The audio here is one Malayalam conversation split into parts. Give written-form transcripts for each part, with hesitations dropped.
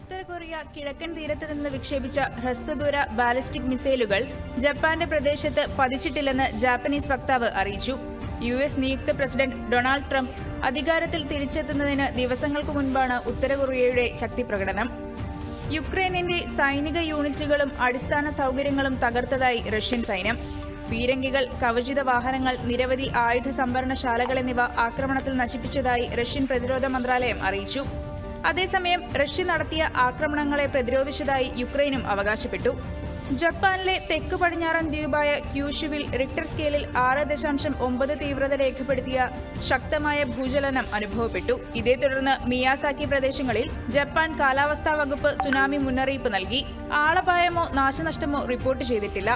ഉത്തര കൊറിയ കിഴക്കൻ തീരത്ത് നിന്ന് വിക്ഷേപിച്ച ഹ്രസ്വദൂര ബാലിസ്റ്റിക് മിസൈലുകൾ ജപ്പാന്റെ പ്രദേശത്ത് പതിച്ചിട്ടില്ലെന്ന് ജാപ്പനീസ് വക്താവ് അറിയിച്ചു. യുഎസ് നിയുക്ത പ്രസിഡന്റ് ഡൊണാൾഡ് ട്രംപ് അധികാരത്തിൽ തിരിച്ചെത്തുന്നതിന് ദിവസങ്ങൾക്ക് മുൻപാണ് ഉത്തര കൊറിയയുടെ ശക്തി പ്രകടനം. യുക്രൈനിന്റെ സൈനിക യൂണിറ്റുകളും അടിസ്ഥാന സൗകര്യങ്ങളും തകർത്തതായി റഷ്യൻ സൈന്യം. പീരങ്കികൾ, കവചിത വാഹനങ്ങൾ, നിരവധി ആയുധ സംഭരണശാലകൾ എന്നിവ ആക്രമണത്തിൽ നശിപ്പിച്ചതായി റഷ്യൻ പ്രതിരോധ മന്ത്രാലയം അറിയിച്ചു. അതേസമയം റഷ്യ നടത്തിയ ആക്രമണങ്ങളെ പ്രതിരോധിച്ചതായി യുക്രൈനും അവകാശപ്പെട്ടു. ജപ്പാനിലെ തെക്ക് പടിഞ്ഞാറൻ ദ്വീപായ ക്യൂഷുവിൽ റിക്ടർ സ്കെയിലിൽ 6.9 തീവ്രത രേഖപ്പെടുത്തിയ ശക്തമായ ഭൂചലനം അനുഭവപ്പെട്ടു. ഇതേ തുടർന്ന് മിയാസാക്കി പ്രദേശങ്ങളിൽ ജപ്പാൻ കാലാവസ്ഥാ വകുപ്പ് സുനാമി മുന്നറിയിപ്പ് നൽകി. ആളപായമോ നാശനഷ്ടമോ റിപ്പോർട്ട് ചെയ്തിട്ടില്ല.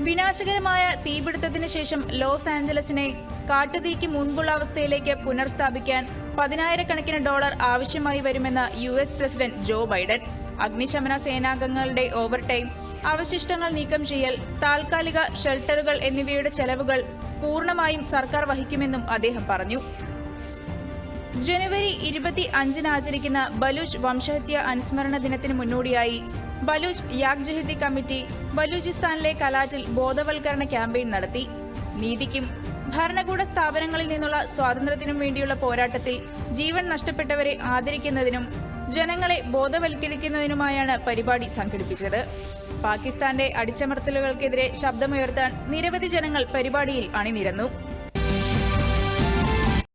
വിനാശകരമായ തീപിടുത്തത്തിന് ശേഷം ലോസ് ആഞ്ചലസിനെ കാട്ടുതീക്ക് മുൻപുള്ള അവസ്ഥയിലേക്ക് പുനഃസ്ഥാപിക്കാൻ $10,000 ആവശ്യമായി വരുമെന്ന് യുഎസ് പ്രസിഡന്റ് ജോ ബൈഡൻ. അഗ്നിശമന സേനാംഗങ്ങളുടെ ഓവർടൈം, അവശിഷ്ടങ്ങൾ നീക്കം ചെയ്യൽ, താൽക്കാലിക ഷെൽട്ടറുകൾ എന്നിവയുടെ ചെലവുകൾ പൂർണ്ണമായും സർക്കാർ വഹിക്കുമെന്നും അദ്ദേഹം പറഞ്ഞു. ജനുവരി 25-ന് ആചരിക്കുന്ന ബലൂച്ച് വംശഹത്യ അനുസ്മരണ ദിനത്തിന് മുന്നോടിയായി ബലൂച്ച് യാക് ജഹിദി കമ്മിറ്റി ബലൂചിസ്ഥാനിലെ കലാറ്റിൽ ബോധവൽക്കരണ ക്യാമ്പയിൻ നടത്തി. നീതിക്കും ഭരണകൂട സ്ഥാപനങ്ങളിൽ നിന്നുള്ള സ്വാതന്ത്ര്യത്തിനും വേണ്ടിയുള്ള പോരാട്ടത്തിൽ ജീവൻ നഷ്ടപ്പെട്ടവരെ ആദരിക്കുന്നതിനും ജനങ്ങളെ ബോധവൽക്കരിക്കുന്നതിനുമായാണ് പരിപാടി സംഘടിപ്പിച്ചത്. പാകിസ്ഥാന്റെ അടിച്ചമർത്തലുകൾക്കെതിരെ ശബ്ദമുയർത്താൻ നിരവധി ജനങ്ങൾ പരിപാടിയിൽ അണിനിരന്നു.